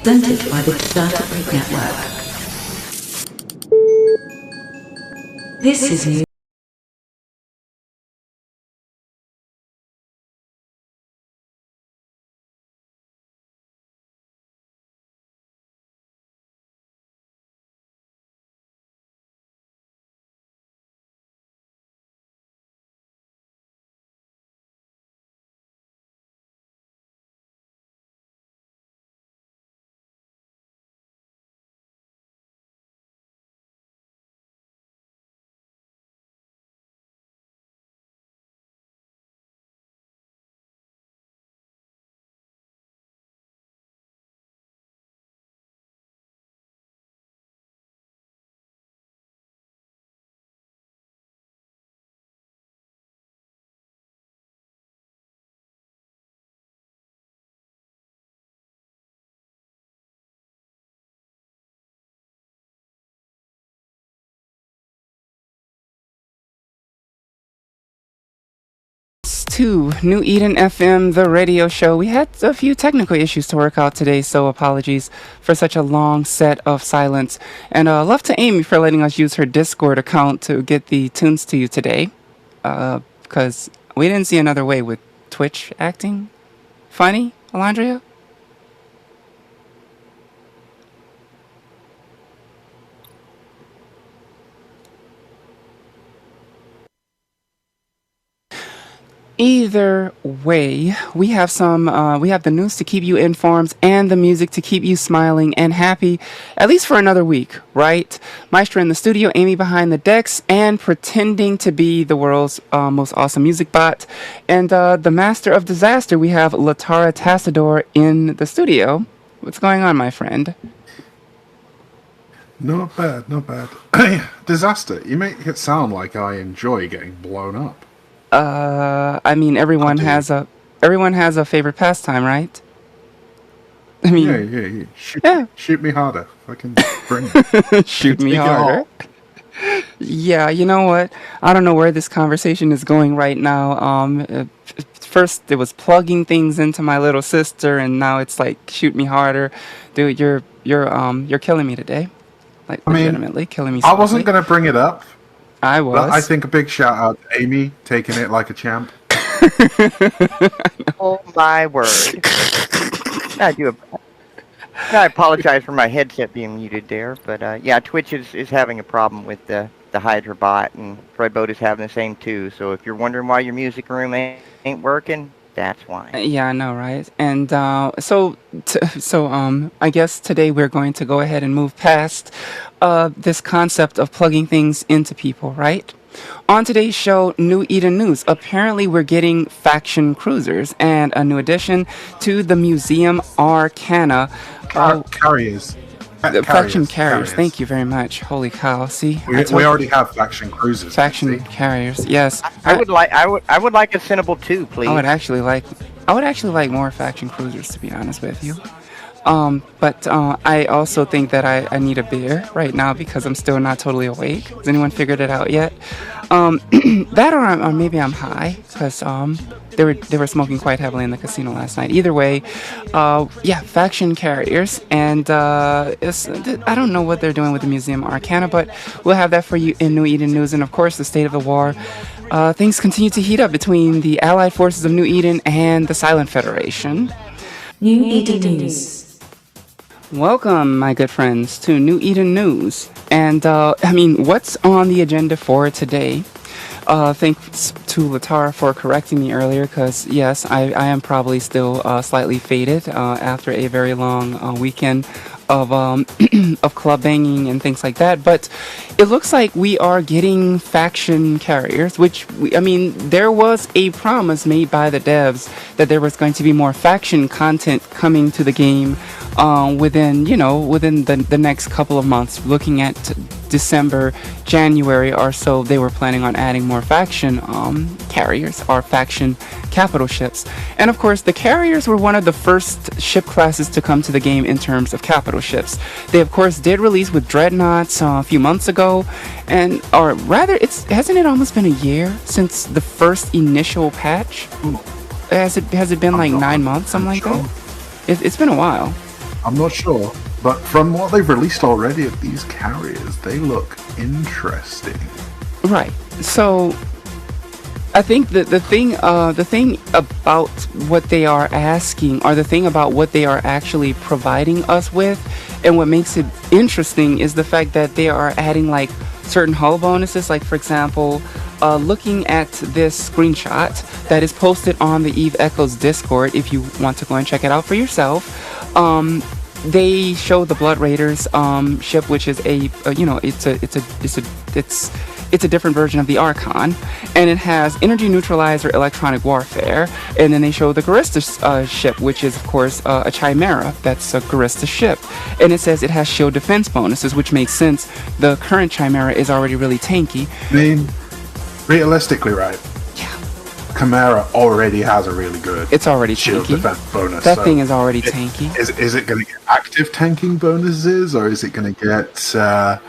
Presented by the Data Break Network. This is New. To New Eden FM, the radio show. We had a few technical issues to work out today, so apologies for such a long set of silence. And love to Amy for letting us use her Discord account to get the tunes to you today, because we didn't see another way with Twitch acting funny, Alondria. Either way, we have we have the news to keep you informed and the music to keep you smiling and happy, at least for another week, right? Maestro in the studio, Amy behind the decks, and pretending to be the world's most awesome music bot. And the master of disaster, we have Latara Tassador in the studio. What's going on, my friend? Not bad, not bad. Disaster, you make it sound like I enjoy getting blown up. I mean, everyone has a favorite pastime, right? I mean, yeah. Shoot me harder. Fucking bring it. Shoot me harder. Yeah, you know what? I don't know where this conversation is going right now. First it was plugging things into my little sister, and now it's like shoot me harder, dude. You're killing me today. Like, legitimately killing me. I wasn't gonna bring it up. I was. But I think a big shout out to Amy taking it like a champ. Oh my word! I apologize for my headset being muted there, but yeah, Twitch is having a problem with the Hydra bot, and Fredboat is having the same too. So if you're wondering why your music room ain't working, that's why. Yeah, I know, right? And so I guess today we're going to go ahead and move past this concept of plugging things into people, right? On today's show, New Eden News. Apparently, we're getting faction cruisers and a new addition to the Museum Arcana. Carriers. Faction carriers. Thank you very much. Holy cow! See, we already have faction cruisers. Faction carriers. Yes. I would like a Cinnable 2, please. I would actually like more faction cruisers, to be honest with you. But I also think that I need a beer right now because I'm still not totally awake. Has anyone figured it out yet? That or maybe I'm high because they were smoking quite heavily in the casino last night. Either way, yeah, faction carriers, and I don't know what they're doing with the Museum Arcana, but we'll have that for you in New Eden News, and of course the state of the war. Things continue to heat up between the Allied forces of New Eden and the Silent Federation. New Eden News. Welcome, my good friends, to New Eden News. And, what's on the agenda for today? Thanks to Latara for correcting me earlier, because, yes, I am probably still slightly faded after a very long weekend of of club banging and things like that. But it looks like we are getting faction carriers, which, there was a promise made by the devs that there was going to be more faction content coming to the game within the next couple of months. Looking at December, January or so, they were planning on adding more faction carriers or faction capital ships. And of course, the carriers were one of the first ship classes to come to the game in terms of capital ships. They of course did release with dreadnoughts a few months ago, or rather, hasn't it almost been a year since the first initial patch? Has it been like 9 months, something like that? It's been a while. I'm not sure, but from what they've released already of these carriers, they look interesting. Right. So I think that the thing about what they are asking, or the thing about what they are actually providing us with, and what makes it interesting is the fact that they are adding like certain hull bonuses. Like for example, looking at this screenshot that is posted on the Eve Echoes Discord, if you want to go and check it out for yourself. They show the Blood Raiders ship, which is it's a different version of the Archon, and it has energy neutralizer electronic warfare. And then they show the Garista ship, which is of course a Chimera. That's a Garista ship, and it says it has shield defense bonuses, which makes sense. The current Chimera is already really tanky. I mean, realistically, right? Yeah, Chimera already has a really good it's already shield tanky. defense bonus. That so thing is already tanky. Is it going to get active tanking bonuses, or is it going to get That'd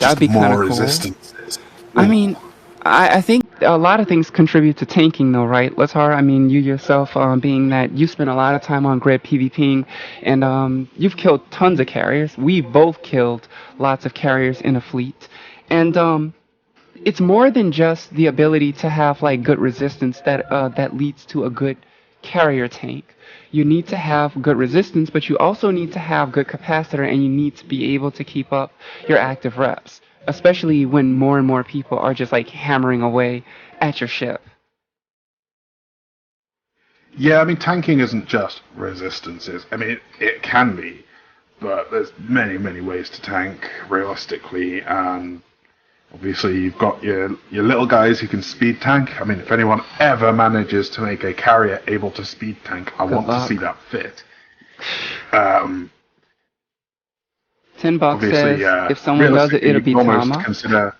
just be kinda more cool. resistances? I mean, I think a lot of things contribute to tanking, though, right, Latar? I mean, you yourself, being that you spend a lot of time on grid PvPing, and you've killed tons of carriers. We both killed lots of carriers in a fleet, and it's more than just the ability to have like good resistance that leads to a good carrier tank. You need to have good resistance, but you also need to have good capacitor, and you need to be able to keep up your active reps, especially when more and more people are just like hammering away at your ship. Yeah, I mean, tanking isn't just resistances. I mean, it can be, but there's many, many ways to tank realistically, and obviously you've got your little guys who can speed tank. I mean, if anyone ever manages to make a carrier able to speed tank, I want to luck. see that fit. $10 Obviously, says if someone does it, realistically, it'll be you can almost Tama. consider.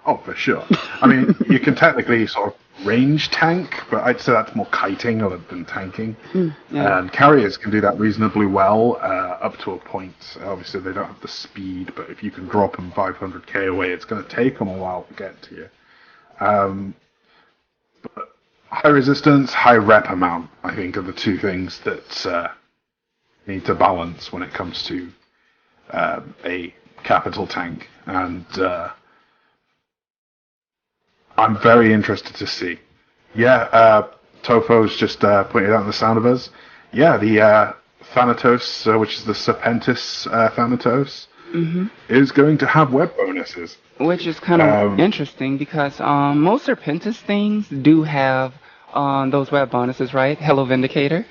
Oh, for sure. I mean, you can technically sort of range tank, but I'd say that's more kiting other than tanking. Yeah. And carriers can do that reasonably well, up to a point. Obviously, they don't have the speed, but if you can drop them 500k away, it's going to take them a while to get to you. But high resistance, high rep amount, I think, are the two things that need to balance when it comes to a capital tank. And I'm very interested to see. Yeah, Tofo's just pointed out in the sound of us. Yeah, the Thanatos, which is the Serpentis Thanatos, is going to have web bonuses. Which is kind of interesting because most Serpentis things do have those web bonuses, right? Hello, Vindicator.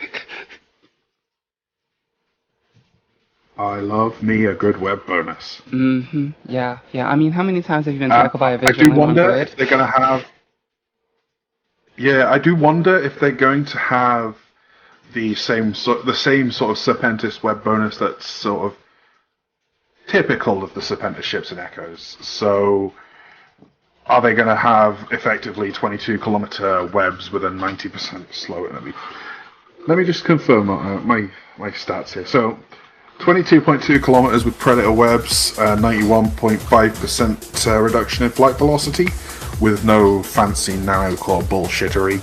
I love me a good web bonus. Yeah. I mean, how many times have you been tackled by a I vigilant do on wonder grid? if they're going to have. Yeah, I do wonder if they're going to have the same sort of Serpentis web bonus that's sort of typical of the Serpentis ships and Echoes. So, are they going to have effectively 22-kilometer webs with a 90% slow? Let me just confirm my stats here. So, 22.2 kilometers with Predator webs, 91.5% reduction in flight velocity, with no fancy nanocore bullshittery,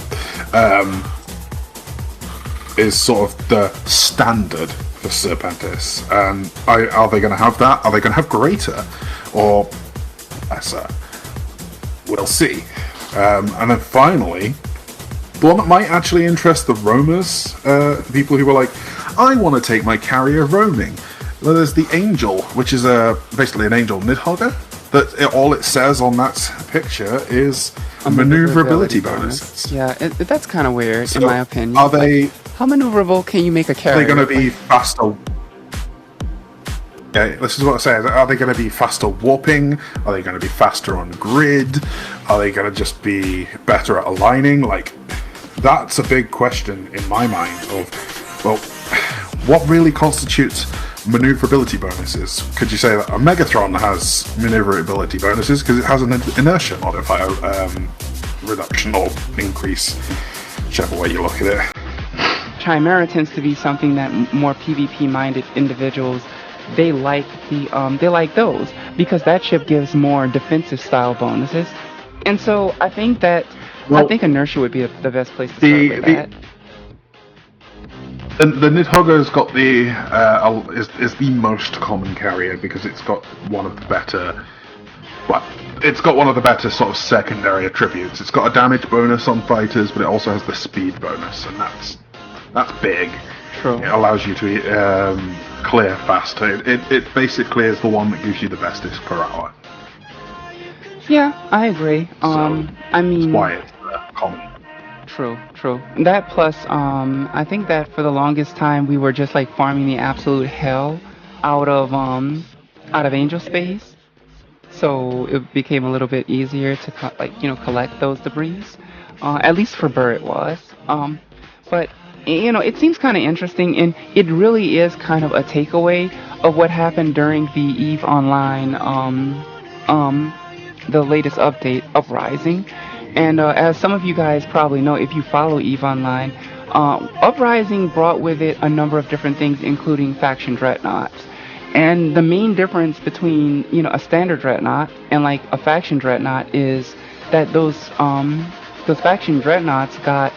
is sort of the standard for Serpentis. And are they going to have that? Are they going to have greater or lesser? We'll see. And then finally, the one that might actually interest the roamers, the people who were like, I want to take my carrier roaming. Well, there's the Angel, which is basically an Angel Nidhogger. All it says on that picture is a maneuverability bonus. Yeah, that's kind of weird, So in my opinion. Are they? How maneuverable can you make a carrier? Are they going to be faster? Yeah, this is what I say. Are they going to be faster warping? Are they going to be faster on grid? Are they going to just be better at aligning? Like, that's a big question in my mind of, well, what really constitutes maneuverability bonuses? Could you say that a Megatron has maneuverability bonuses because it has an inertia modifier reduction or increase, whichever way you look at it? Chimera tends to be something that more PvP-minded individuals they like those because that ship gives more defensive style bonuses, and so I think inertia would be the best place to start with that. And the Nidhoggo's got the is the most common carrier because it's got one of the better. Well, it's got one of the better sort of secondary attributes. It's got a damage bonus on fighters, but it also has the speed bonus, and that's big. True. It allows you to clear faster. It basically is the one that gives you the bestest per hour. Yeah, I agree. I That's mean, why it's common. true, true. That plus, I think that for the longest time we were just like farming the absolute hell out of angel space, so it became a little bit easier to collect those debris. At least for Burr it was. But it seems kind of interesting, and it really is kind of a takeaway of what happened during the Eve Online, um, the latest update, Uprising. And as some of you guys probably know, if you follow Eve Online, Uprising brought with it a number of different things, including faction dreadnoughts. And the main difference between a standard dreadnought and like a faction dreadnought is that those faction dreadnoughts got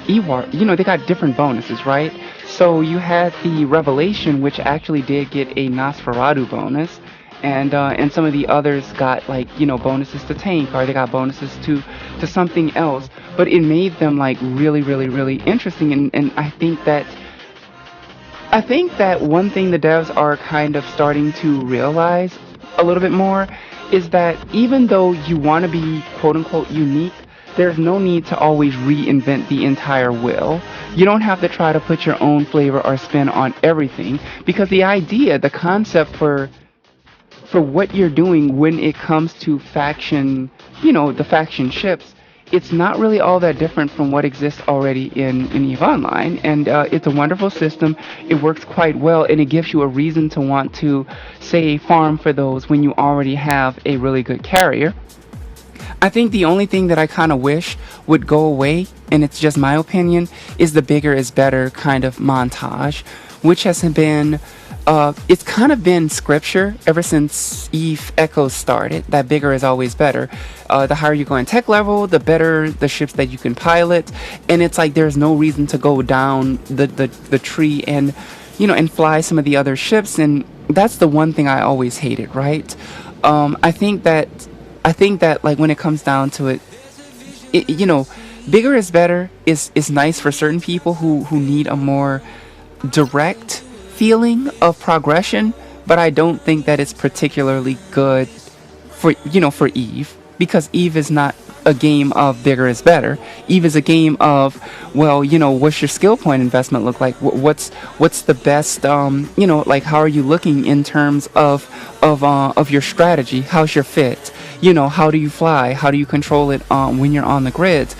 Ewar, they got different bonuses, right? So you had the Revelation, which actually did get a Nosferatu bonus, and some of the others got like bonuses to tank, or they got bonuses to something else. But it made them like really, really, really interesting, and I think that one thing the devs are kind of starting to realize a little bit more is that even though you want to be quote unquote unique, there's no need to always reinvent the entire wheel. You don't have to try to put your own flavor or spin on everything, because the concept for what you're doing when it comes to faction, the faction ships, it's not really all that different from what exists already in EVE Online, and it's a wonderful system. It works quite well, and it gives you a reason to want to, say, farm for those when you already have a really good carrier. I think the only thing that I kind of wish would go away, and it's just my opinion, is the bigger is better kind of montage, which has been, it's kind of been scripture ever since Eve Echoes started, that bigger is always better. The higher you go in tech level, the better the ships that you can pilot, and it's like there's no reason to go down the tree and, and fly some of the other ships, and that's the one thing I always hated, right? I think that like when it comes down to it, bigger is better is nice for certain people who need a more direct feeling of progression, but I don't think that it's particularly good for Eve, because Eve is not a game of bigger is better. Eve is a game of, well, what's your skill point investment look like? What's the best, like how are you looking in terms of your strategy? How's your fit? How do you fly? How do you control it when you're on the grid?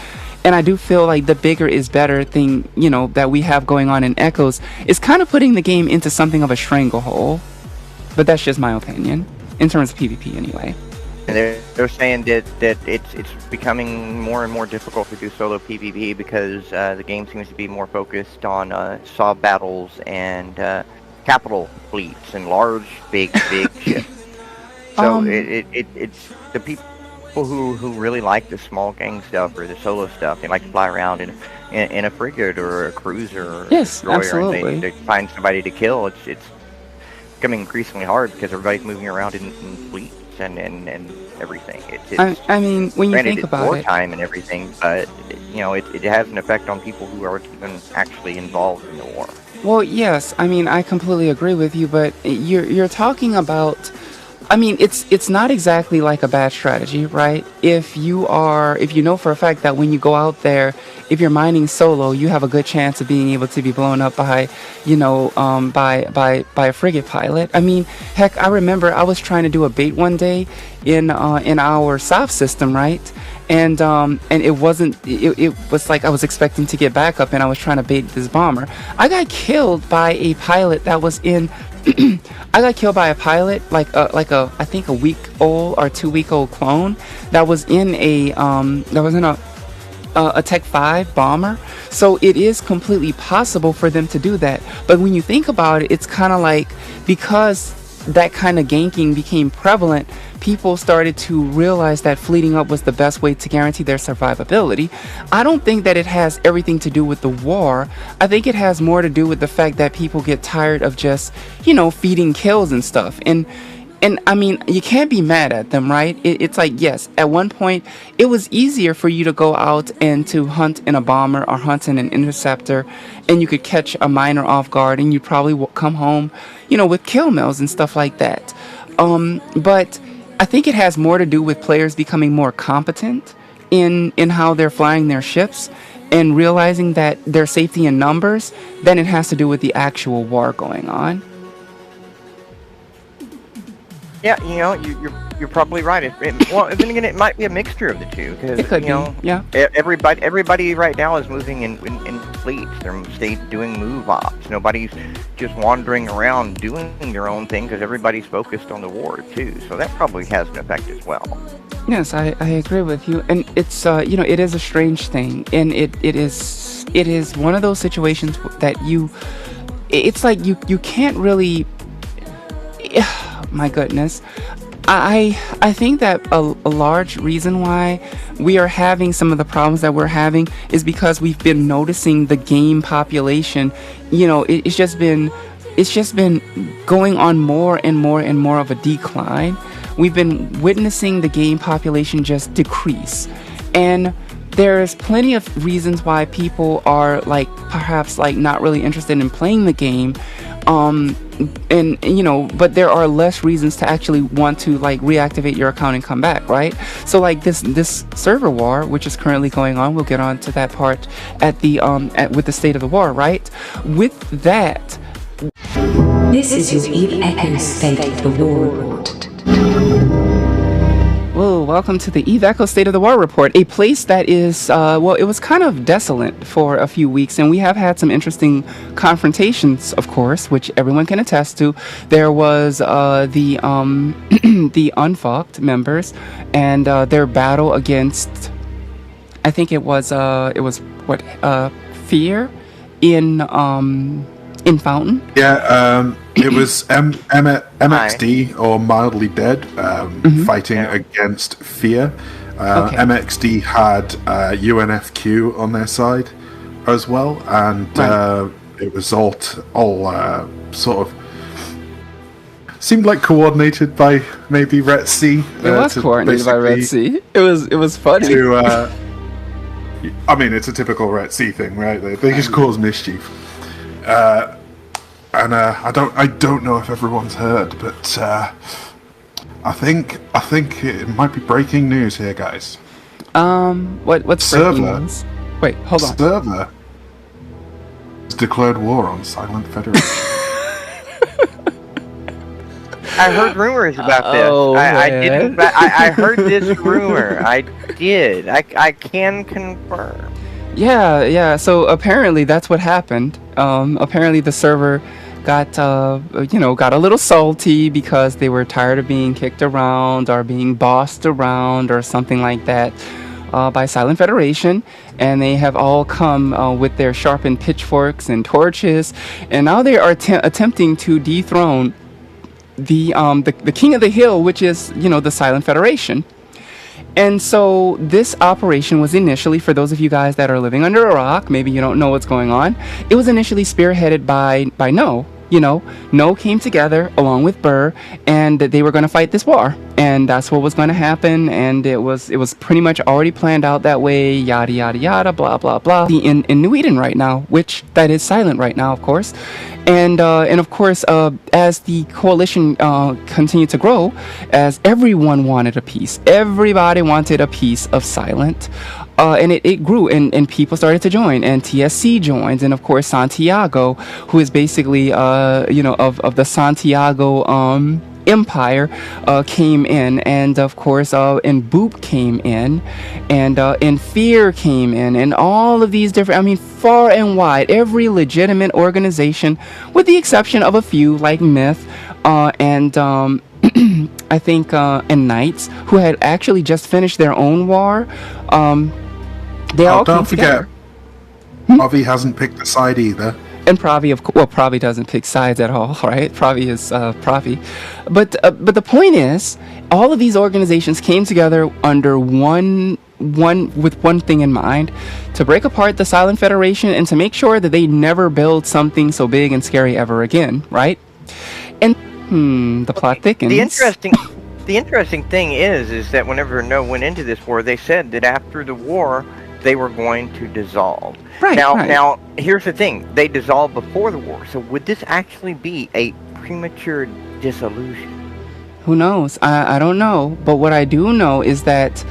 And I do feel like the bigger is better thing, that we have going on in Echoes is kind of putting the game into something of a stranglehold. But that's just my opinion, in terms of PvP anyway. And they're saying that it's becoming more and more difficult to do solo PvP because the game seems to be more focused on saw battles and capital fleets and large, big ships. So it's the people who really like the small gang stuff or the solo stuff. They like to fly around in a frigate or a cruiser or a Yes, destroyer, absolutely. and they find somebody to kill. It's becoming increasingly hard because everybody's moving around in fleets and everything. I mean, when you Granted, think it's about it, wartime and everything, but it has an effect on people who aren't even actually involved in the war. well, yes, I mean, I completely agree with you, but you're talking about, I mean, it's not exactly like a bad strategy, right? If you know for a fact that when you go out there, if you're mining solo, you have a good chance of being able to be blown up by, by a frigate pilot. I mean, heck, I remember I was trying to do a bait one day in our south system, right? And it wasn't. It was like I was expecting to get back up, and I was trying to bait this bomber. I got killed by a pilot that was in. I got killed by a pilot, like I think a week old or 2 week old clone that was in a Tech 5 bomber. So it is completely possible for them to do that. But when you think about it, it's kind of like, because that kind of ganking became prevalent, people started to realize that fleeting up was the best way to guarantee their survivability. I don't think that it has everything to do with the war. I think it has more to do with the fact that people get tired of just, feeding kills and stuff. And I mean, you can't be mad at them, right? It's like, yes, at one point, it was easier for you to go out and to hunt in a bomber or hunt in an interceptor, and you could catch a miner off guard, and you'd probably come home, with kill mills and stuff like that. But I think it has more to do with players becoming more competent in how they're flying their ships and realizing that their safety in numbers than it has to do with the actual war going on. Yeah, you're probably right. Well, then again, it might be a mixture of the two It because could be, yeah. everybody right now is moving in fleets. They're doing move ops. Nobody's just wandering around doing their own thing because everybody's focused on the war too. So that probably has an effect as well. Yes, I agree with you, and it's it is a strange thing, and it is one of those situations that it's like you can't really. My goodness. I think that a large reason why we are having some of the problems that we're having is because we've been noticing the game population. It's just been going on more and more and more of a decline. We've been witnessing the game population just decrease, and there's plenty of reasons why people are perhaps not really interested in playing the game. But there are less reasons to actually want to reactivate your account and come back, right? So this server war, which is currently going on, we'll get on to that part at the with the state of the war, right? With that, This is your Eve Echo State of the War Report. Whoa, welcome to the Eve Echo State of the War Report, a place that is, it was kind of desolate for a few weeks, and we have had some interesting confrontations, of course, which everyone can attest to. There was the the Unfucked members and their battle against, I think it was Fear in Fountain. Yeah, it was MXD or Mildly Dead fighting against Fear. Okay. MXD had UNFQ on their side as well, and it was all sort of seemed like coordinated by maybe Ret C. It was coordinated by Red Sea. It was funny. I mean, it's a typical Ret C thing, right? They just cause mischief. And I don't know if everyone's heard, but I think it might be breaking news here, guys. What's breaking news? Wait, hold on. Server has declared war on Silent Federation. I heard rumors about this. Oh, I didn't. I heard this rumor. I did. I can confirm. Yeah. So apparently that's what happened. Apparently the server got a little salty because they were tired of being kicked around or being bossed around or something like that by Silent Federation, and they have all come with their sharpened pitchforks and torches, and now they are attempting to dethrone the king of the hill, which is the Silent Federation. And so this operation was initially, for those of you guys that are living under a rock, maybe you don't know what's going on, it was initially spearheaded by No. No came together along with Burr, and they were going to fight this war, and that's what was going to happen, and it was pretty much already planned out that way, yada yada yada, blah blah blah. In New Eden right now, which that is silent right now, of course, and of course, as the coalition continued to grow, as everyone wanted a piece, everybody wanted a piece of Silent. And it grew, and people started to join, and TSC joined, and of course Santiago, who is basically of the Santiago Empire, came in, and of course and Boop came in, and Fear came in, and all of these different, far and wide, every legitimate organization, with the exception of a few like Myth and I think and Knights, who had actually just finished their own war. They all don't came forget, together. Avi hasn't picked a side either. And Pravi, well, Pravi doesn't pick sides at all, right? Pravi is Pravi. But the point is, all of these organizations came together under with one thing in mind: to break apart the Silent Federation and to make sure that they never build something so big and scary ever again, right? And the plot thickens. The interesting thing is that whenever No went into this war, they said that after the war they were going to dissolve. Right. Now, here's the thing: they dissolved before the war. So would this actually be a premature dissolution? Who knows? I don't know. But what I do know is that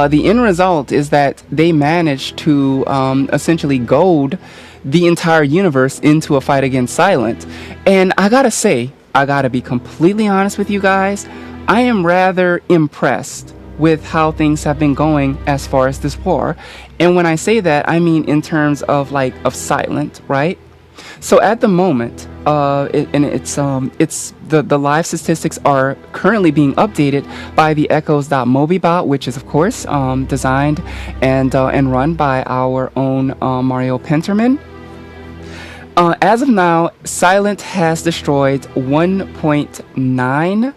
the end result is that they managed to essentially goad the entire universe into a fight against Silent. And I gotta say, I gotta be completely honest with you guys, I am rather impressed with how things have been going as far as this war. And when I say that, I mean in terms of Silent, right? So at the moment, it's the live statistics are currently being updated by the Echoes.mobi bot, which is of course designed and run by our own Mario Penterman. As of now, Silent has destroyed 1.9,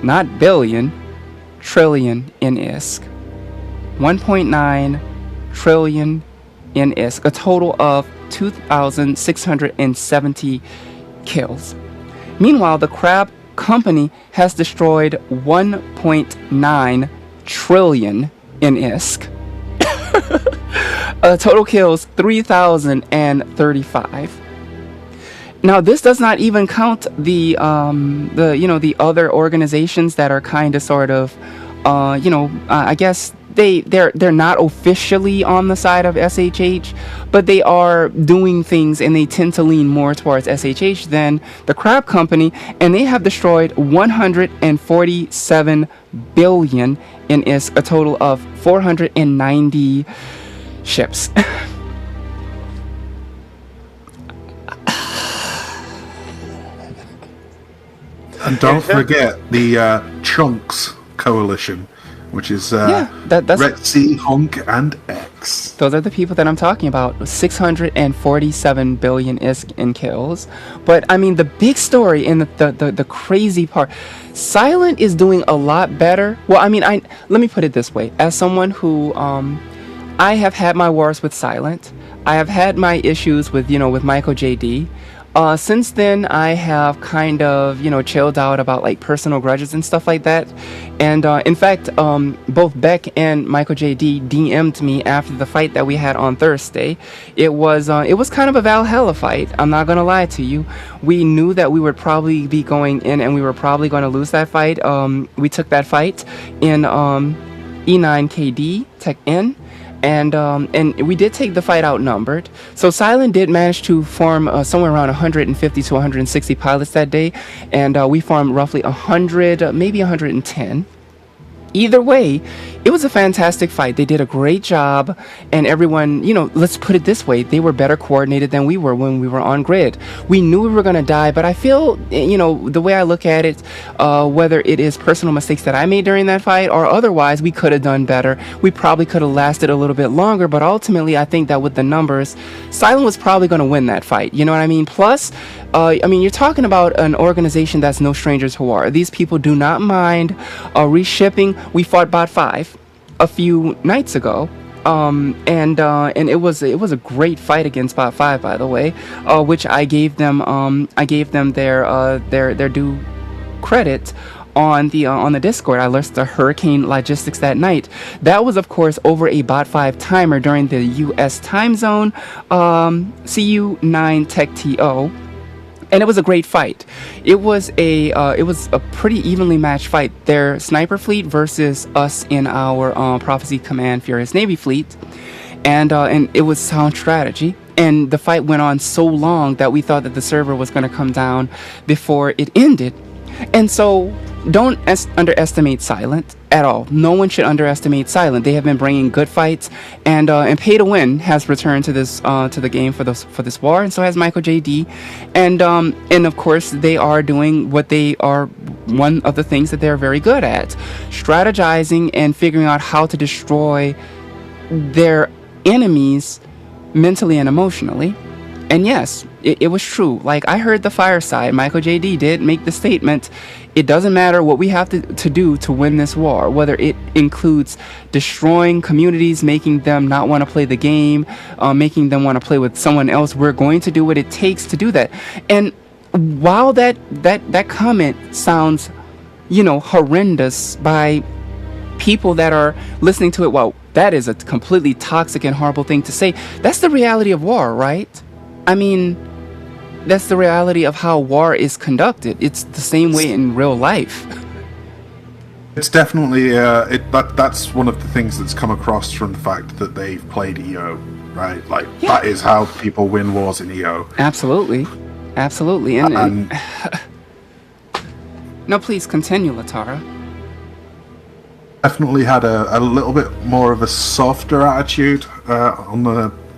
not billion, trillion in ISK. 1.9 trillion in ISK, a total of 2,670 kills. Meanwhile, the Crab Company has destroyed 1.9 trillion in ISK. Total kills 3,035. Now, this does not even count the other organizations that are kind of sort of I guess they're not officially on the side of SHH, but they are doing things and they tend to lean more towards SHH than the Crab Company, and they have destroyed 147 billion in ISK, a total of 490 ships. And don't forget the Chunks Coalition, which is that's Red Sea, Honk, and X. Those are the people that I'm talking about. 647 billion ISK in kills. But I mean, the big story and the crazy part, Silent is doing a lot better. Well, I mean, let me put it this way: as someone who I have had my wars with Silent, I have had my issues with Michael JD. Since then, I have kind of, chilled out about personal grudges and stuff like that. And in fact, both Beck and Michael JD DM'd me after the fight that we had on Thursday. It was kind of a Valhalla fight. I'm not gonna lie to you. We knew that we would probably be going in and we were probably going to lose that fight. We took that fight in E9KD Tech N. And we did take the fight outnumbered. So Silent did manage to farm somewhere around 150 to 160 pilots that day, and we farmed roughly 100, maybe 110. Either way, it was a fantastic fight. They did a great job, and everyone, let's put it this way, they were better coordinated than we were when we were on grid. We knew we were going to die, but I feel, the way I look at it, whether it is personal mistakes that I made during that fight or otherwise, we could have done better. We probably could have lasted a little bit longer, but ultimately, I think that with the numbers, Silent was probably going to win that fight. You know what I mean? Plus, you're talking about an organization that's no stranger to war. These people do not mind reshipping. We fought Bot 5 a few nights ago, and it was a great fight against Bot 5, by the way, which I gave them their due credit on the Discord. I learned the Hurricane logistics that night. That was, of course, over a Bot 5 timer during the U.S. time zone, CU9 Tech TO. And it was a great fight. It was a pretty evenly matched fight. Their sniper fleet versus us in our Prophecy Command Furious Navy fleet, and it was sound strategy. And the fight went on so long that we thought that the server was going to come down before it ended. And so, don't underestimate Silent at all. No one should underestimate Silent. They have been bringing good fights, and Pay to Win has returned to this to the game for this war, and so has Michael JD, and of course they are doing what they are, one of the things that they're very good at, strategizing and figuring out how to destroy their enemies mentally and emotionally. And yes, it was true. Like, I heard the fireside. Michael J.D. did make the statement, it doesn't matter what we have to do to win this war, whether it includes destroying communities, making them not want to play the game, making them want to play with someone else. We're going to do what it takes to do that. And while that comment sounds, horrendous by people that are listening to it, well, that is a completely toxic and horrible thing to say. That's the reality of war, right? I mean, that's the reality of how war is conducted. It's the same way in real life. It's definitely that's one of the things that's come across from the fact that they've played EO, right? Like, Yeah. that is how people win wars in EO. Absolutely. Absolutely. And no, please continue, Latara. Definitely had a little bit more of a softer attitude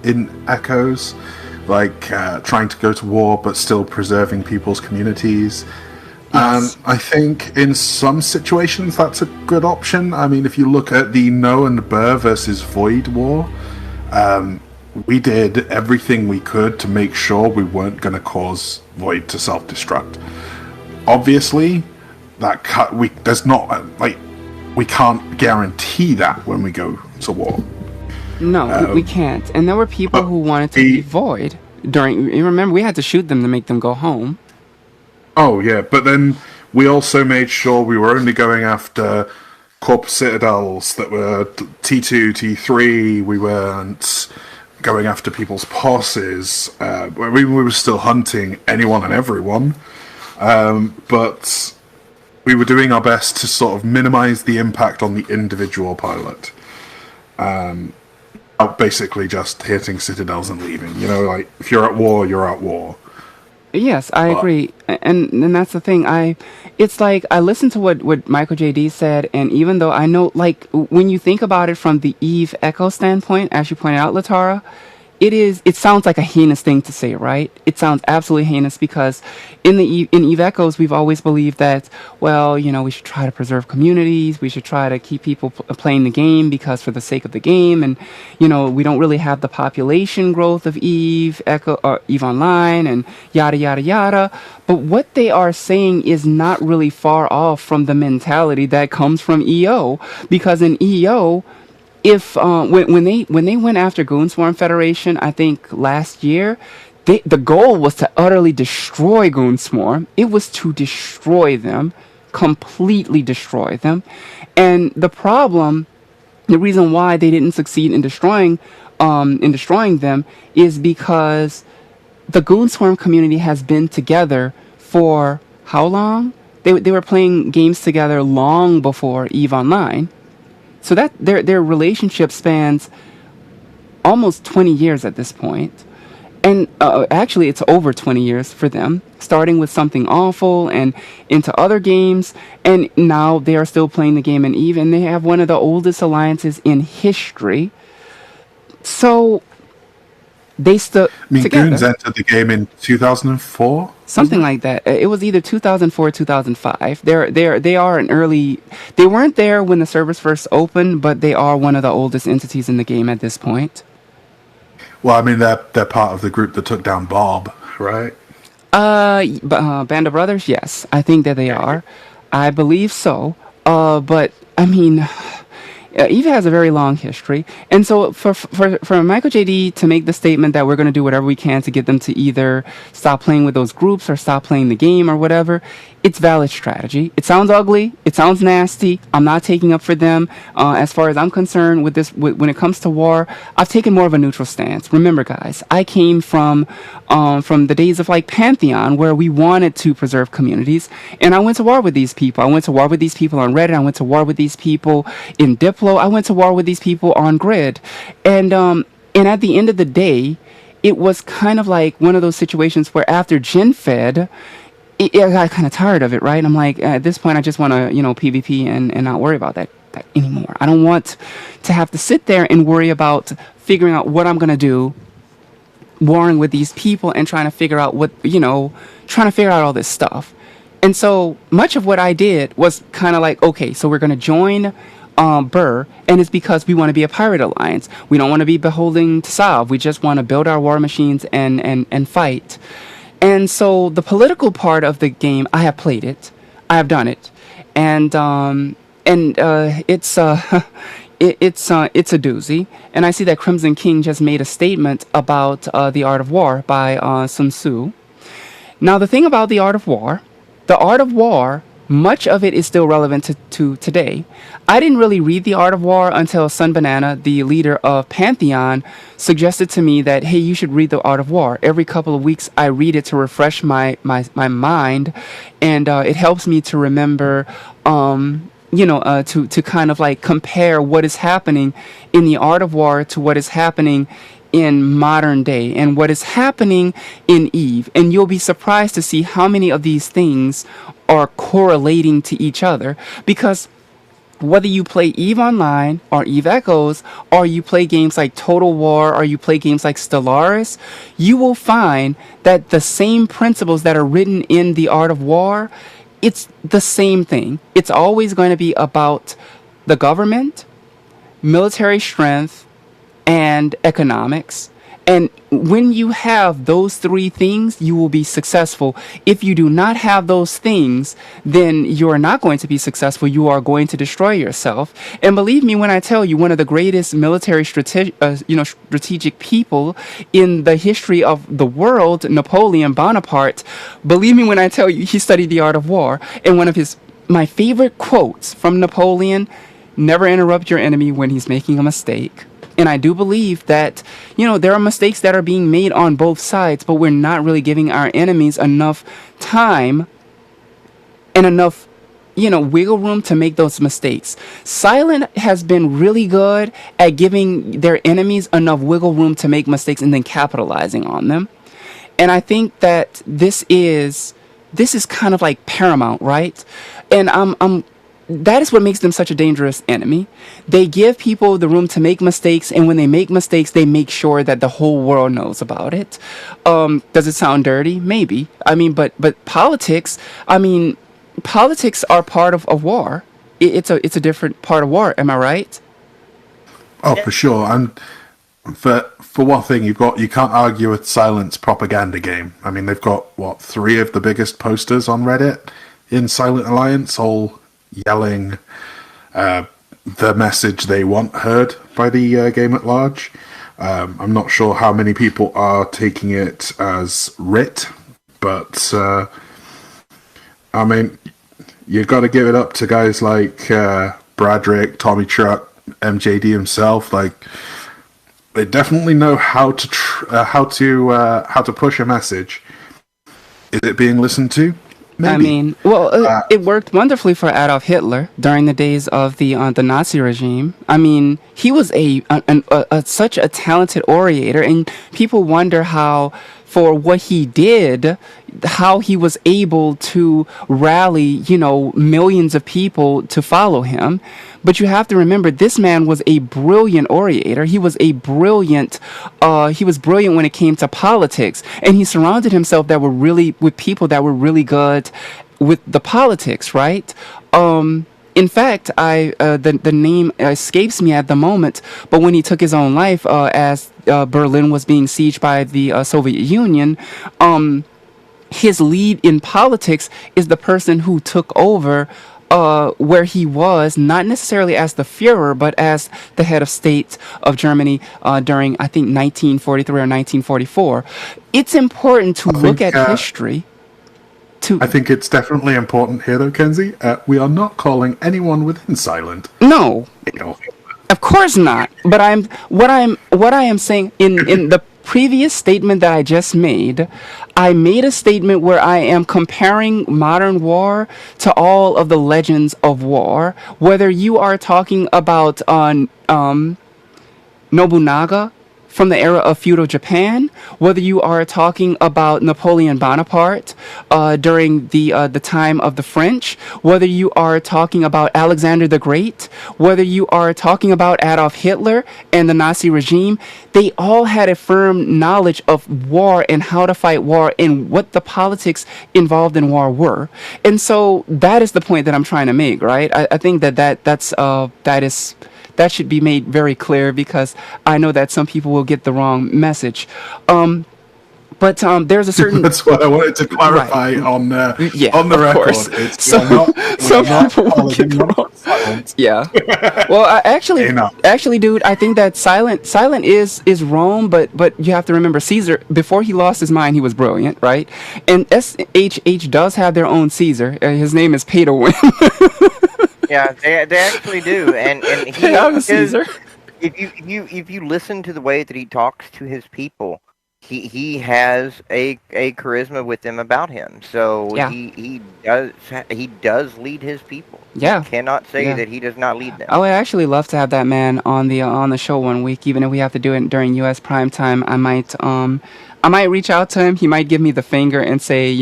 in Echoes, like trying to go to war but still preserving people's communities. Yes. And I think in some situations that's a good option. I mean, if you look at the No and Burr versus Void war, we did everything we could to make sure we weren't going to cause Void to self-destruct. Obviously, we can't guarantee that when we go to war. No, we can't. And there were people who wanted to be Void during. You remember, we had to shoot them to make them go home. Oh yeah, but then we also made sure we were only going after Corp Citadels that were T2, T3. We weren't going after people's posses. We were still hunting anyone and everyone, but we were doing our best to sort of minimize the impact on the individual pilot. Basically just hitting citadels and leaving. Like, if you're at war, you're at war. Yes, I agree, and that's the thing. It's like I listened to what Michael J.D. said, and even though I know, like, when you think about it from the Eve Echo standpoint, as you pointed out, Latara, it sounds like a heinous thing to say, right? It sounds absolutely heinous because in Eve Echoes, we've always believed that, well, we should try to preserve communities, we should try to keep people playing the game because for the sake of the game, and we don't really have the population growth of Eve Echo or Eve Online and yada yada yada. But what they are saying is not really far off from the mentality that comes from EO, because in EO, if when they went after Goonswarm Federation, I think last year, the goal was to utterly destroy Goonswarm. It was to destroy them, completely destroy them. And the reason why they didn't succeed in destroying them is because the Goonswarm community has been together for how long? They were playing games together long before EVE Online. So that their relationship spans almost 20 years at this point. And actually, it's over 20 years for them, starting with Something Awful and into other games. And now they are still playing the game in EVE, and they have one of the oldest alliances in history. So they stood together. Goons entered the game in 2004? Something like that. It was either 2004 or 2005. They are an early. They weren't there when the servers first opened, but they are one of the oldest entities in the game at this point. Well, I mean, they're part of the group that took down Bob, right? Band of Brothers, yes, I think that they are. I believe so. But I mean, Eve has a very long history, and so for Michael J.D. to make the statement that we're going to do whatever we can to get them to either stop playing with those groups or stop playing the game or whatever, it's valid strategy. It sounds ugly. It sounds nasty. I'm not taking up for them. As far as I'm concerned with this, when it comes to war, I've taken more of a neutral stance. Remember, guys, I came from the days of like Pantheon, where we wanted to preserve communities, and I went to war with these people. I went to war with these people on Reddit. I went to war with these people in Diplo. I went to war with these people on Grid, and at the end of the day, it was kind of like one of those situations where after Gen Fed, I got kind of tired of it, right? I'm like, at this point, I just want to, PvP and not worry about that anymore. I don't want to have to sit there and worry about figuring out what I'm going to do, warring with these people and trying to figure out all this stuff. And so much of what I did was kind of like, okay, so we're going to join Burr, and it's because we want to be a pirate alliance. We don't want to be beholden to Sav. We just want to build our war machines and fight. And so the political part of the game, I have played it, I have done it, and it's it's a doozy. And I see that Crimson King just made a statement about the Art of War by Sun Tzu. Now the thing about the Art of War, much of it is still relevant to today. I didn't really read The Art of War until Sun Banana, the leader of Pantheon, suggested to me that, hey, you should read The Art of War. Every couple of weeks, I read it to refresh my mind, and it helps me to remember, to kind of like compare what is happening in The Art of War to what is happening in modern day and what is happening in Eve. And you'll be surprised to see how many of these things are correlating to each other, because whether you play Eve Online or Eve Echoes, or you play games like Total War, or you play games like Stellaris, you will find that the same principles that are written in The Art of War, it's the same thing. It's always going to be about the government, military strength, and economics. And when you have those three things, you will be successful. If you do not have those things, then you are not going to be successful. You are going to destroy yourself. And believe me when I tell you, one of the greatest military strategic people in the history of the world, Napoleon Bonaparte, believe me when I tell you, he studied the art of war. And one of my favorite quotes from Napoleon: never interrupt your enemy when he's making a mistake. And I do believe that, there are mistakes that are being made on both sides, but we're not really giving our enemies enough time and enough, wiggle room to make those mistakes. Silent has been really good at giving their enemies enough wiggle room to make mistakes and then capitalizing on them. And I think that this is kind of like paramount, right? And that is what makes them such a dangerous enemy. They give people the room to make mistakes, and when they make mistakes, they make sure that the whole world knows about it. Does it sound dirty? Maybe. But politics. Politics are part of war. It's a different part of war. Am I right? Oh, for sure. And for one thing, you can't argue with Silent's propaganda game. They've got 3 of the biggest posters on Reddit in Silent Alliance, all yelling the message they want heard by the game at large. I'm not sure how many people are taking it as writ, but you've got to give it up to guys like Bradrick, Tommy Truck, MJD himself. Like, they definitely know how to push a message. Is it being listened to? Maybe. It worked wonderfully for Adolf Hitler during the days of the Nazi regime. He was such a talented orator, and people wonder how, for what he did, how he was able to rally, millions of people to follow him. But you have to remember, this man was a brilliant orator. He was brilliant when it came to politics, and he surrounded himself with people that were really good with the politics, right? In fact, the name escapes me at the moment, but when he took his own life as Berlin was being sieged by the Soviet Union, his lead in politics is the person who took over where he was, not necessarily as the Führer, but as the head of state of Germany during, I think, 1943 or 1944. It's important to look at history. I think it's definitely important here, though, Kenzie. We are not calling anyone within Silent. No, of course not. But what I am saying in the previous statement that I just made, I made a statement where I am comparing modern war to all of the legends of war. Whether you are talking about Nobunaga from the era of feudal Japan, whether you are talking about Napoleon Bonaparte during the time of the French, whether you are talking about Alexander the Great, whether you are talking about Adolf Hitler and the Nazi regime, they all had a firm knowledge of war and how to fight war and what the politics involved in war were. And so that is the point that I'm trying to make, right? I think that should be made very clear, because I know that some people will get the wrong message. But there's a certain That's what I wanted to clarify Right. on Yeah, on the of record. course. It's So some people will following, get the not wrong. silent. Yeah. Well, Enough. actually, dude, I think that silent is Rome, but you have to remember Caesar. Before he lost his mind, he was brilliant, right? And SHH does have their own Caesar. His name is Pay to Win. Yeah, they actually do, and he They have a Caesar. if you listen to the way that he talks to his people, he has a charisma with them about him. So Yeah. he does lead his people. Yeah. You cannot say Yeah. that he does not lead them. I would actually love to have that man on the show one week, even if we have to do it during U.S. prime time. I might reach out to him. He might give me the finger and say,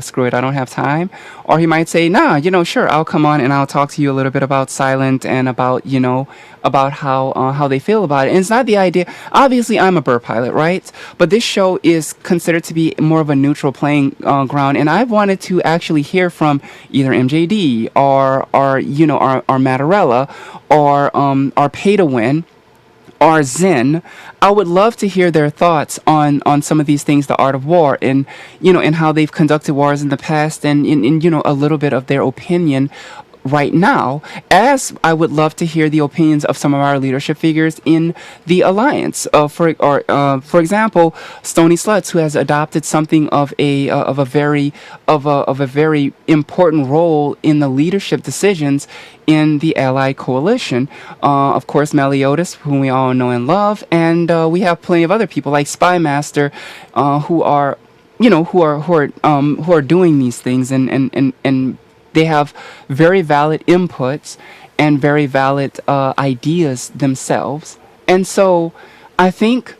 screw it, I don't have time. Or he might say, nah, sure, I'll come on and I'll talk to you a little bit about Silent and about, about how they feel about it. And it's not the idea. Obviously, I'm a burr pilot, right? But this show is considered to be more of a neutral playing ground. And I wanted to actually hear from either MJD or Mattarella or Pay to Win or Zen. I would love to hear their thoughts on some of these things, the art of war, and and how they've conducted wars in the past, and a little bit of their opinion right now, as I would love to hear the opinions of some of our leadership figures in the alliance. For example, Stony Sluts, who has adopted something of a very important role in the leadership decisions in the Allied coalition. Of course, Meliodas, whom we all know and love, and we have plenty of other people like Spymaster, who are doing these things, and they have very valid inputs and very valid ideas themselves. And so I think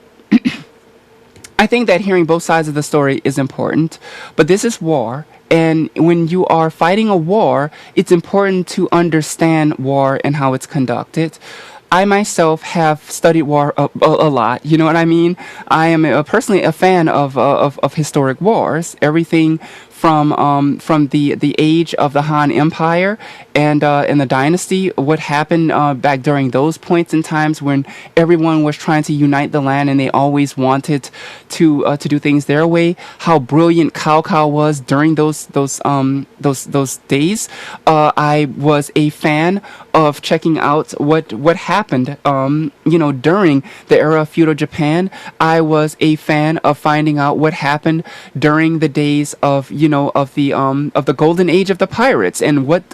that hearing both sides of the story is important, but this is war. And when you are fighting a war, it's important to understand war and how it's conducted. I myself have studied war a lot. You know what I mean? I am personally a fan of historic wars. Everything from the age of the Han Empire and the dynasty, what happened back during those points in times when everyone was trying to unite the land and they always wanted to do things their way. How brilliant Cao was during those days. I was a fan of checking out what happened during the era of feudal Japan. I was a fan of finding out what happened during the days of the golden age of the pirates, and what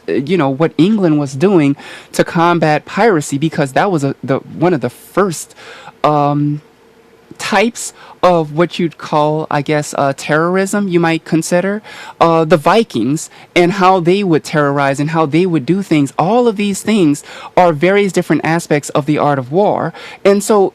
England was doing to combat piracy, because that was one of the first types of what you'd call, I guess, terrorism, you might consider. The Vikings and how they would terrorize and how they would do things. All of these things are various different aspects of the art of war. And so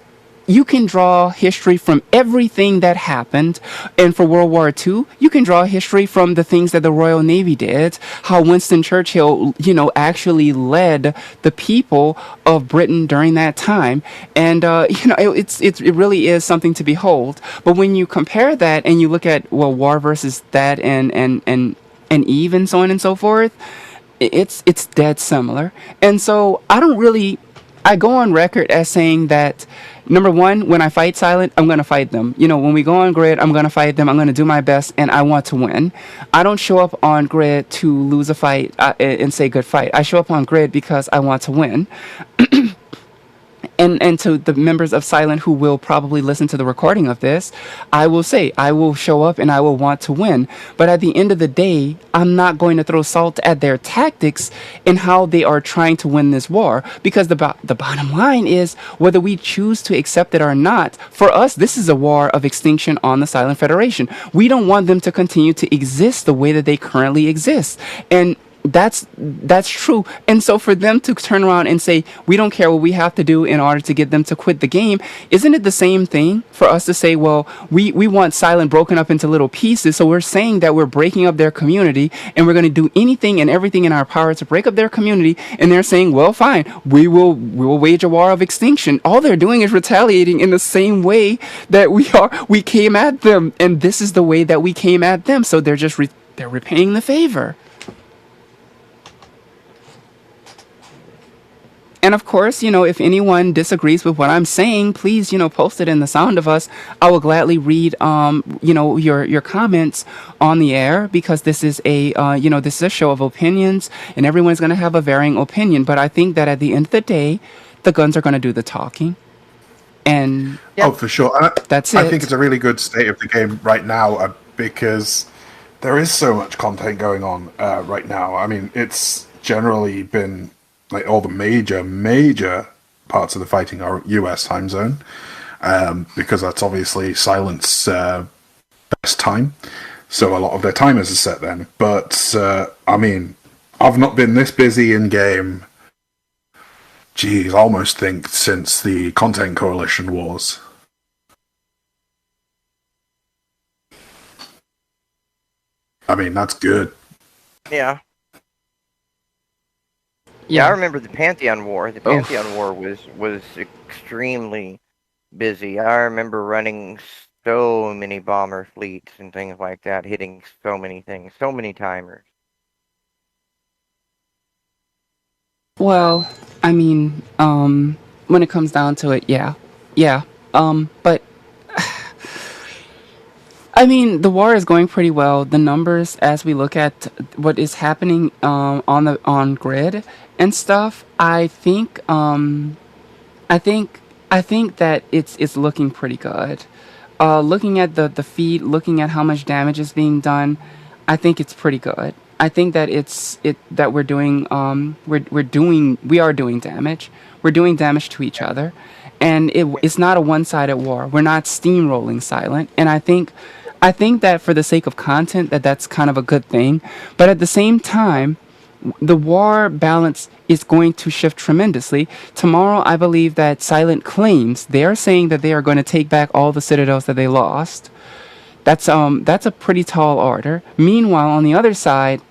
you can draw history from everything that happened. And for World War II, you can draw history from the things that the Royal Navy did, how Winston Churchill, actually led the people of Britain during that time. And, it really is something to behold. But when you compare that and you look at, war versus that and Eve and so on and so forth, it's dead similar. And so I go on record as saying that, number one, when I fight Silent, I'm going to fight them. When we go on grid, I'm going to fight them. I'm going to do my best, and I want to win. I don't show up on grid to lose a fight and say good fight. I show up on grid because I want to win. And to the members of Silent who will probably listen to the recording of this, I will say, I will show up and I will want to win. But at the end of the day, I'm not going to throw salt at their tactics and how they are trying to win this war. Because the bottom line is, whether we choose to accept it or not, for us, this is a war of extinction on the Silent Federation. We don't want them to continue to exist the way that they currently exist. And That's true. And so for them to turn around and say we don't care what we have to do in order to get them to quit the game, isn't it the same thing for us to say, well, we want Silent broken up into little pieces, so we're saying that we're breaking up their community and we're going to do anything and everything in our power to break up their community, and they're saying, well, fine, we will wage a war of extinction. All they're doing is retaliating in the same way that we came at them, and this is the way that we came at them, so they're repaying the favor. And of course, if anyone disagrees with what I'm saying, please, post it in the Sound of Us. I will gladly read, your comments on the air, because this is this is a show of opinions, and everyone's going to have a varying opinion. But I think that at the end of the day, the guns are going to do the talking. And oh, for sure. that's I it. think it's a really good state of the game right now, because there is so much content going on right now. I mean, it's generally been like all the major parts of the fighting are US time zone, because that's obviously Silent's best time. So a lot of their timers are set then. But I mean, I've not been this busy in game. Geez, I almost think since the Content Coalition Wars. I mean, that's good. Yeah. Yeah. I remember the Pantheon War. The Oh. Pantheon War was extremely busy. I remember running so many bomber fleets and things like that, hitting so many things, so many timers. Well, I mean, when it comes down to it, yeah. But I mean, the war is going pretty well. The numbers, as we look at what is happening on grid and stuff, I think that it's looking pretty good. Looking at the feed, looking at how much damage is being done, I think it's pretty good. I think that that we're doing we are doing damage. We're doing damage to each other, and it's not a one-sided war. We're not steamrolling Silent, and I think that for the sake of content, that's kind of a good thing. But at the same time, the war balance is going to shift tremendously. Tomorrow, I believe that Silent claims they are saying that they are going to take back all the citadels that they lost. That's a pretty tall order. Meanwhile, on the other side,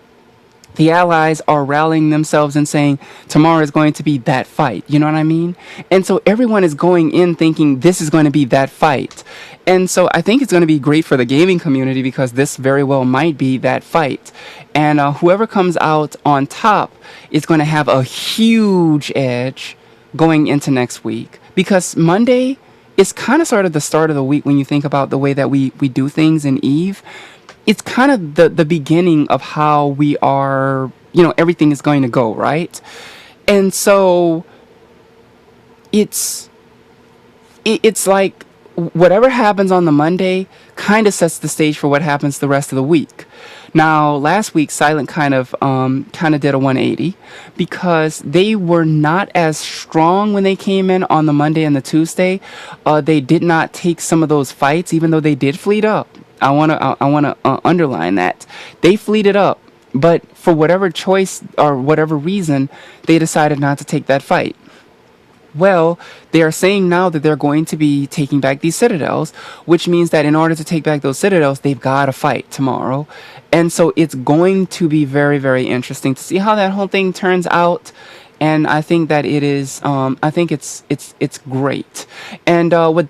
the allies are rallying themselves and saying tomorrow is going to be that fight. You know what I mean? And so everyone is going in thinking this is going to be that fight. And so I think it's going to be great for the gaming community, because this very well might be that fight. And whoever comes out on top is going to have a huge edge going into next week, because Monday is kind of sort of the start of the week when you think about the way that we do things in Eve. It's kind of the beginning of how we are, everything is going to go, right? And so it's like whatever happens on the Monday kind of sets the stage for what happens the rest of the week. Now, last week, Silent kind of did a 180, because they were not as strong when they came in on the Monday and the Tuesday. They did not take some of those fights, even though they did fleet up. I wanna underline that they fleeted up, but for whatever choice or whatever reason, they decided not to take that fight. Well, they are saying now that they're going to be taking back these citadels, which means that in order to take back those citadels, they've got to fight tomorrow. And so it's going to be very, very interesting to see how that whole thing turns out. And I think that it is, I think it's great. And what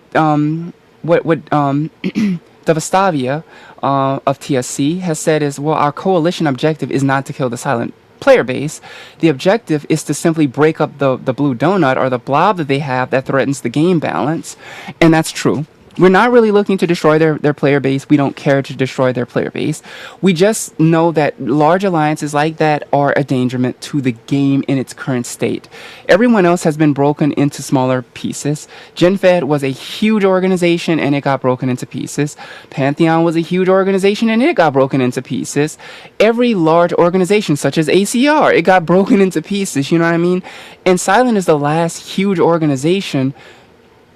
Devastavia of TSC has said is, well, our coalition objective is not to kill the Silent player base. The objective is to simply break up the blue donut, or the blob that they have that threatens the game balance. And that's true. We're not really looking to destroy their player base. We don't care to destroy their player base. We just know that large alliances like that are a dangerment to the game in its current state. Everyone else has been broken into smaller pieces. GenFed was a huge organization and it got broken into pieces. Pantheon was a huge organization and it got broken into pieces. Every large organization, such as ACR, it got broken into pieces, you know what I mean? And Silent is the last huge organization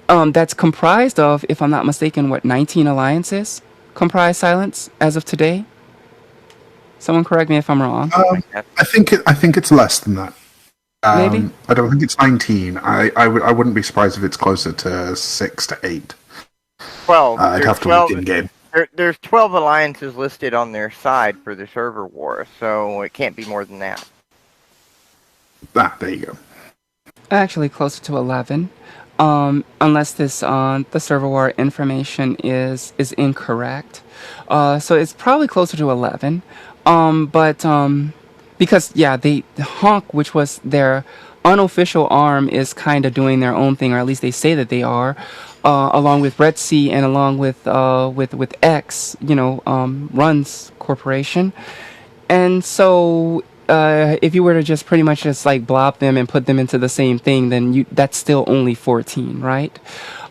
that's comprised of, if I'm not mistaken, 19 alliances comprise Silence as of today? Someone correct me if I'm wrong. I think it's less than that. Maybe. I don't think it's 19. I wouldn't be surprised if it's closer to 6 to 8. 12. I'd There's have to 12 look in game. there's 12 alliances listed on their side for the server war, so it can't be more than that. There you go. Actually, closer to 11. Unless this the server war information is incorrect. So it's probably closer to 11. But because yeah, the Honk, which was their unofficial arm, is kind of doing their own thing, or at least they say that they are. Along with Red Sea and along with X, runs corporation, and so if you were to just pretty much just like blob them and put them into the same thing, then that's still only 14, right?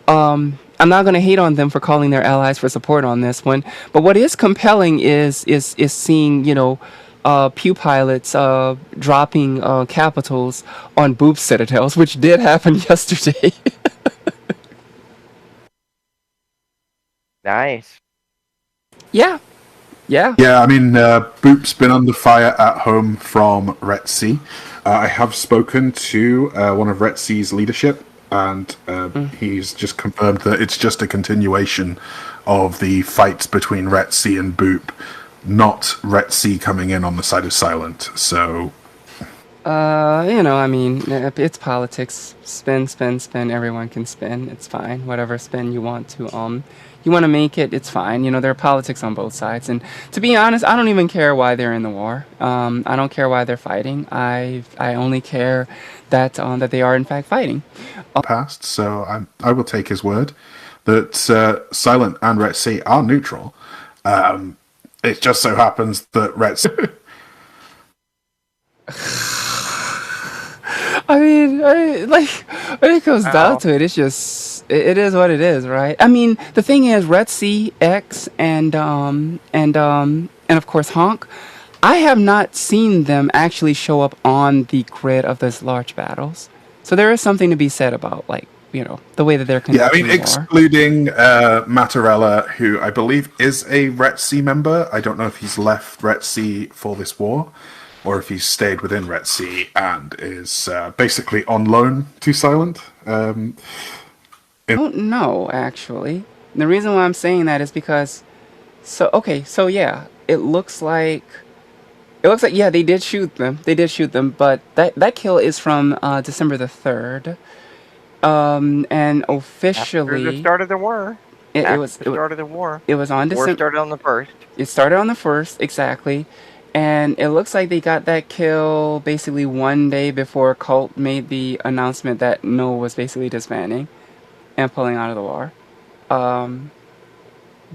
I'm not going to hate on them for calling their allies for support on this one, but what is compelling is seeing Pew pilots dropping capitals on Boop citadels, which did happen yesterday. Nice. Yeah. Yeah, I mean, Boop's been under fire at home from Retsi. I have spoken to one of Retsi's leadership, and he's just confirmed that it's just a continuation of the fights between Retsi and Boop, not Retsi coming in on the side of Silent. So, I mean, it's politics. Spin, spin, spin. Everyone can spin. It's fine. Whatever spin you want to you want to make it, it's fine. There are politics on both sides. And to be honest, I don't even care why they're in the war. I don't care why they're fighting. I only care that they are in fact fighting. Past, so I will take his word that Silent and Retsi are neutral. It just so happens that Retsi. I mean, when it comes down to it, it's just it is what it is, right? I mean, the thing is, Red Sea, X, and of course Honk. I have not seen them actually show up on the grid of those large battles, so there is something to be said about the way that they're conducting. Yeah, I mean, excluding Mattarella, who I believe is a Red Sea member. I don't know if he's left Red Sea for this war, or if he's stayed within Red Sea and is basically on loan to Silent. I don't know, actually. The reason why I'm saying that is because, so yeah, it looks like yeah, they did shoot them. But that kill is from December the 3rd. And officially After the start of the war. It was the start of the war. It was on December. War started on the 1st. It started on the 1st, exactly. And it looks like they got that kill basically one day before Cult made the announcement that Noah was basically disbanding and pulling out of the war.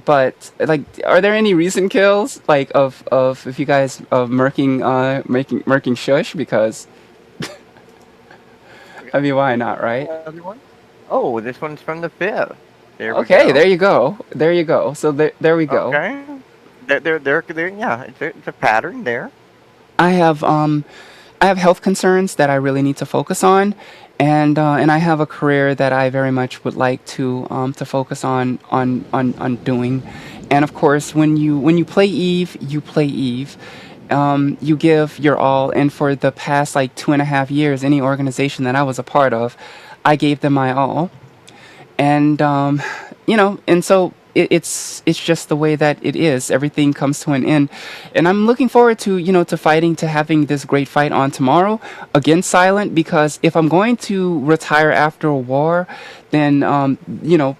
But like, are there any recent kills like of if you guys of murking Shush? Because I mean, why not, right? Oh, this one's from the 5th. There we Okay, go. there you go. So there we go. Okay. There, yeah, it's a pattern there. I have health concerns that I really need to focus on, and I have a career that I very much would like to focus on doing. And of course, when you play Eve, you play Eve. You give your all, and for the past like 2.5 years, any organization that I was a part of, I gave them my all. And and so it's just the way that it is. Everything comes to an end, and I'm looking forward to to having this great fight on tomorrow against Silent, because if I'm going to retire after a war, then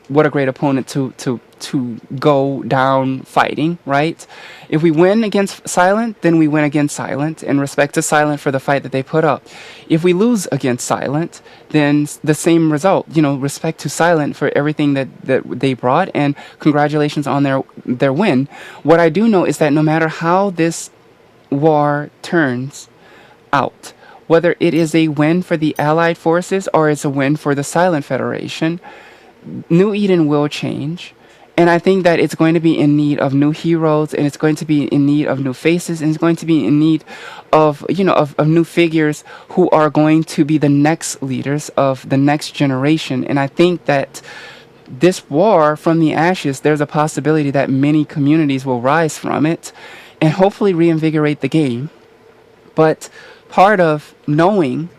what a great opponent to go down fighting, right? If we win against Silent, then we win against Silent, and respect to Silent for the fight that they put up. If we lose against Silent, then the same result, respect to Silent for everything that they brought, and congratulations on their win. What I do know is that no matter how this war turns out, whether it is a win for the Allied forces or it's a win for the Silent Federation, New Eden will change. And I think that it's going to be in need of new heroes, and it's going to be in need of new faces, and it's going to be in need of of new figures who are going to be the next leaders of the next generation. And I think that this war from the ashes, there's a possibility that many communities will rise from it. and hopefully reinvigorate the game. But part of knowing,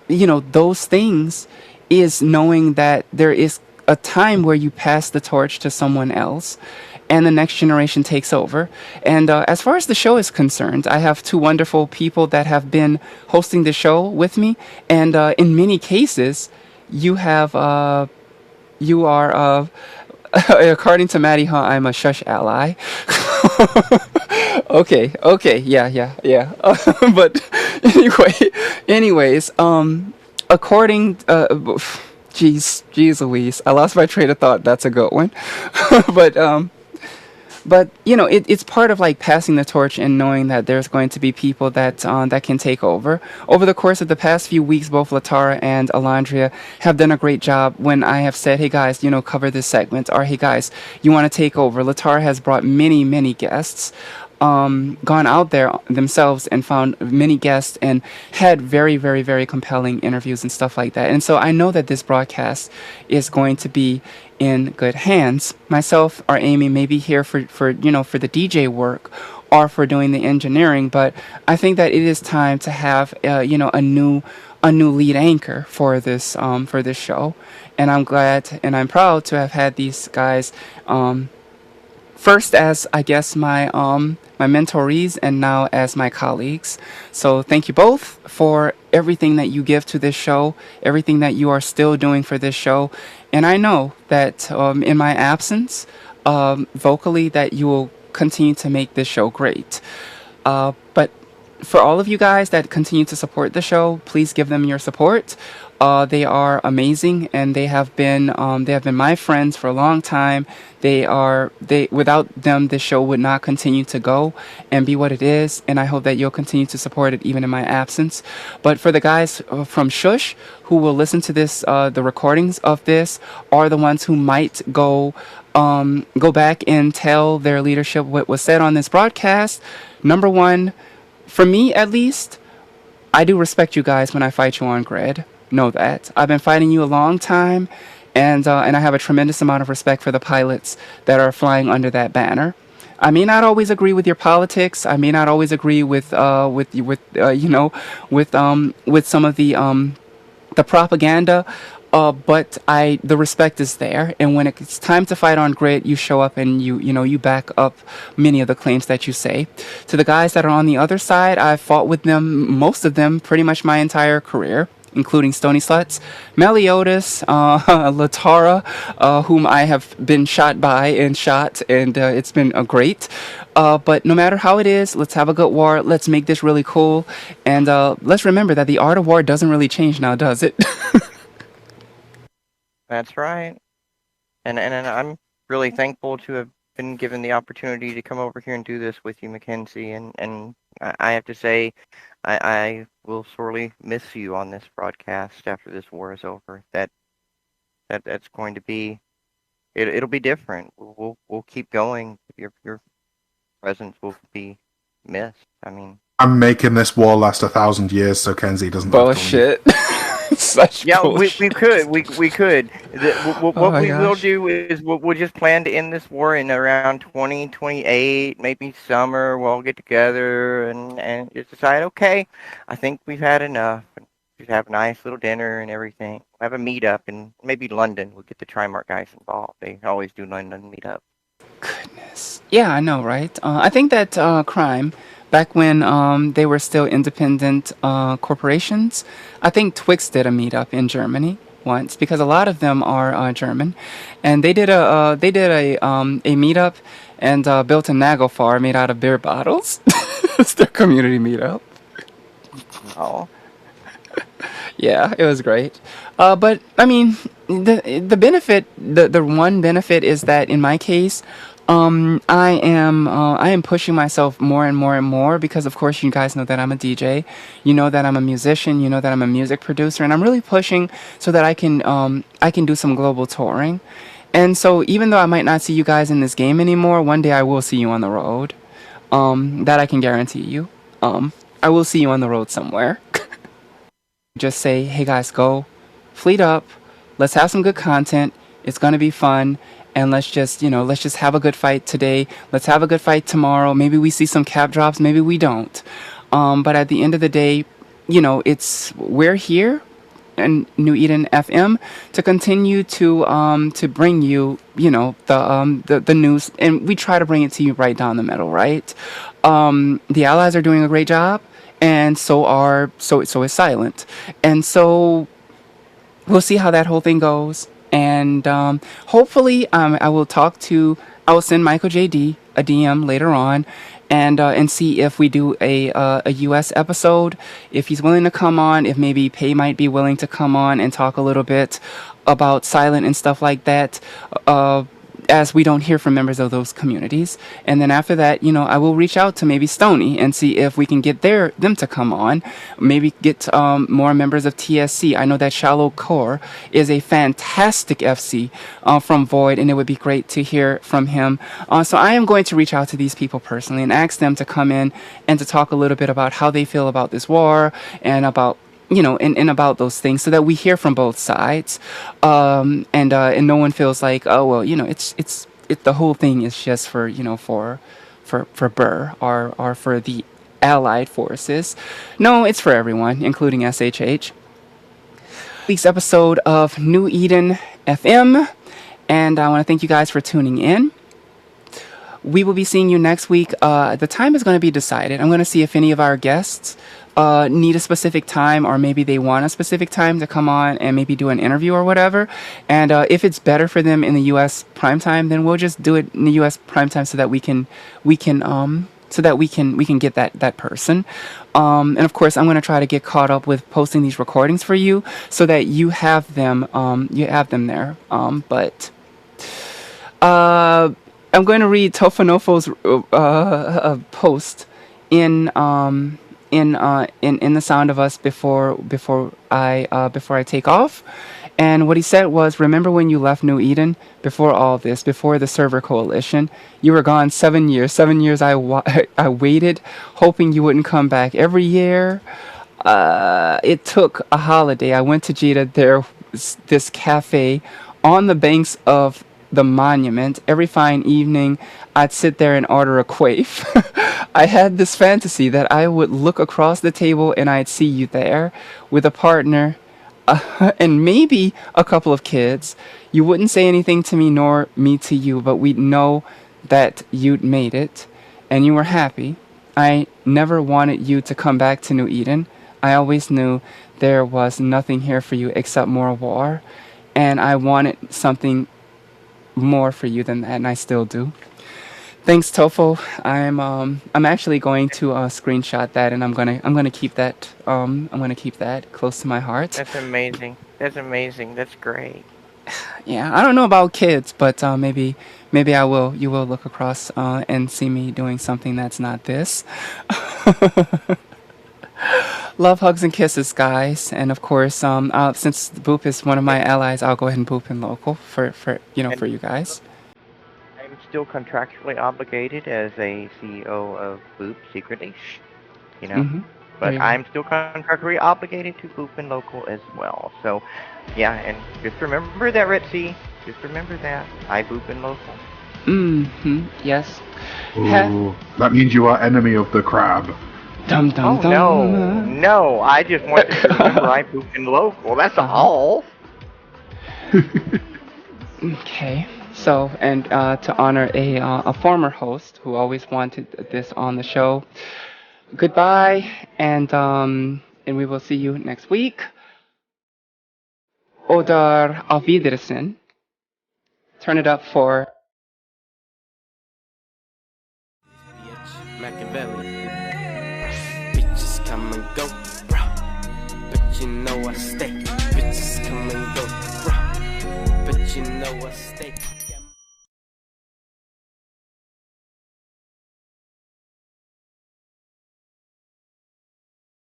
those things is knowing that there is a time where you pass the torch to someone else and the next generation takes over. And as far as the show is concerned, I have two wonderful people that have been hosting the show with me. And in many cases, you have, you are, according to Maddie Hunt, I'm a shush ally. Okay, yeah. But anyway, anyways, according, jeez Louise, I lost my train of thought. That's a good one. but it's part of like passing the torch and knowing that there's going to be people that can take over. Over the course of the past few weeks, both Latara and Alondria have done a great job. When I have said, "Hey guys, cover this segment," or "Hey guys, you want to take over," Latara has brought many guests. Gone out there themselves and found many guests and had very compelling interviews and stuff like that. And so I know that this broadcast is going to be in good hands. Myself or Amy may be here for the DJ work or for doing the engineering, but I think that it is time to have a new lead anchor for this show. And I'm glad and I'm proud to have had these guys first as I guess my mentorees and now as my colleagues. So thank you both for everything that you give to this show, everything that you are still doing for this show. And I know that in my absence, vocally, that you will continue to make this show great. But for all of you guys that continue to support the show, please give them your support. They are amazing, and they have been my friends for a long time. Without them, this show would not continue to go and be what it is. And I hope that you'll continue to support it even in my absence. But for the guys from Shush who will listen to this, the recordings of this, are the ones who might go back and tell their leadership what was said on this broadcast. Number one, for me at least, I do respect you guys when I fight you on grid. Know that. I've been fighting you a long time, and I have a tremendous amount of respect for the pilots that are flying under that banner. I may not always agree with your politics. I may not always agree with some of the propaganda. But the respect is there, and when it's time to fight on grid, you show up and you back up many of the claims that you say. To the guys that are on the other side, I've fought with them, most of them, pretty much my entire career, including Stony Sluts, Meliodas, Latara, whom I have been shot by and shot, and it's been great. But no matter how it is, let's have a good war. Let's make this really cool, and let's remember that the art of war doesn't really change now, does it? That's right. And I'm really thankful to have been given the opportunity to come over here and do this with you, Mackenzie. And I have to say, I will sorely miss you on this broadcast after this war is over. That's going to be it'll be different. We'll keep going. Your presence will be missed. I mean, I'm making this war last 1,000 years so Kenzie doesn't have to leave. Bullshit. Such yeah, bullshit. we could. What Oh my we will gosh. do is we'll just plan to end this war in around 2028, maybe summer. We'll all get together and just decide, okay, I think we've had enough. And just have a nice little dinner and everything. We'll have a meetup in maybe London. We'll get the Trimark guys involved. They always do London meetup. Goodness. Yeah, I know, right? I think that Crime, back when they were still independent corporations, I think Twix did a meetup in Germany once because a lot of them are German, and they did a meetup and built a Nagelfar made out of beer bottles. It's their community meetup. Oh, Yeah, it was great. But I mean, the benefit, the one benefit is that in my case, I am pushing myself more and more and more because of course you guys know that I'm a DJ, you know that I'm a musician, you know that I'm a music producer, and I'm really pushing so that I can do some global touring. And so even though I might not see you guys in this game anymore, one day I will see you on the road. That I can guarantee you. I will see you on the road somewhere. Just say, hey guys, go, fleet up, let's have some good content, It's going to be fun. And let's just have a good fight today. Let's have a good fight tomorrow. Maybe we see some cap drops. Maybe we don't. But at the end of the day, we're here and New Eden FM to continue to bring you the news, and we try to bring it to you right down the middle, right? The allies are doing a great job, and so is Silent, and so we'll see how that whole thing goes, and hopefully I will send Michael JD a DM later on, and see if we do a US episode, if he's willing to come on, if maybe Pay might be willing to come on and talk a little bit about Silent and stuff like that. As we don't hear from members of those communities. And then after that, I will reach out to maybe Stony and see if we can get them to come on. Maybe get more members of TSC. I know that Shallow Core is a fantastic FC from Void, and it would be great to hear from him. So I am going to reach out to these people personally and ask them to come in and to talk a little bit about how they feel about this war and about and about those things, so that we hear from both sides, and no one feels like, oh well, it's the whole thing is just for for Burr or for the allied forces. No, it's for everyone, including SHH. Week's episode of New Eden FM, and I want to thank you guys for tuning in. We will be seeing you next week. The time is going to be decided. I'm going to see if any of our guests need a specific time, or maybe they want a specific time to come on and maybe do an interview or whatever. And if it's better for them in the U.S. prime time, then we'll just do it in the U.S. prime time so that we can get that person. And of course, I'm going to try to get caught up with posting these recordings for you so that you have them there. But I'm going to read Tofanofo's post in the Sound of Us before I take off. And what he said was, remember when you left New Eden before all this, before the server coalition? You were gone 7 years. 7 years I waited, hoping you wouldn't come back. Every year, it took a holiday. I went to Jeddah. There was this cafe on the banks of the monument. Every fine evening, I'd sit there and order a quaif. I had this fantasy that I would look across the table and I'd see you there with a partner and maybe a couple of kids. You wouldn't say anything to me nor me to you, but we'd know that you'd made it and you were happy. I never wanted you to come back to New Eden. I always knew there was nothing here for you except more war, and I wanted something more for you than that, and I still do. Thanks, Tofo. I'm actually going to screenshot that, and I'm gonna keep that close to my heart. That's amazing. That's amazing. That's great. Yeah, I don't know about kids, but maybe I will. You will look across and see me doing something that's not this. Love, hugs, and kisses, guys. And of course, since Boop is one of my allies, I'll go ahead and Boop in local for you guys. I'm still contractually obligated as a CEO of Boop secretly, Mm-hmm. But I'm still contractually obligated to Boop in local as well. So, yeah, and just remember that, Ritzy. Just remember that. I Boop in local. Mm-hmm. Yes. Ooh, that means you are enemy of the crab. Dum dum dum. No, I just want you to remember I Boop in local. That's all. Okay. So, and to honor a former host who always wanted this on the show, goodbye, and we will see you next week. Oder auf Wiedersehen. Turn it up for Machiavelli. Bitches come and go, bruh. But you know I stay. Bitches come and go, bruh. But you know I stay.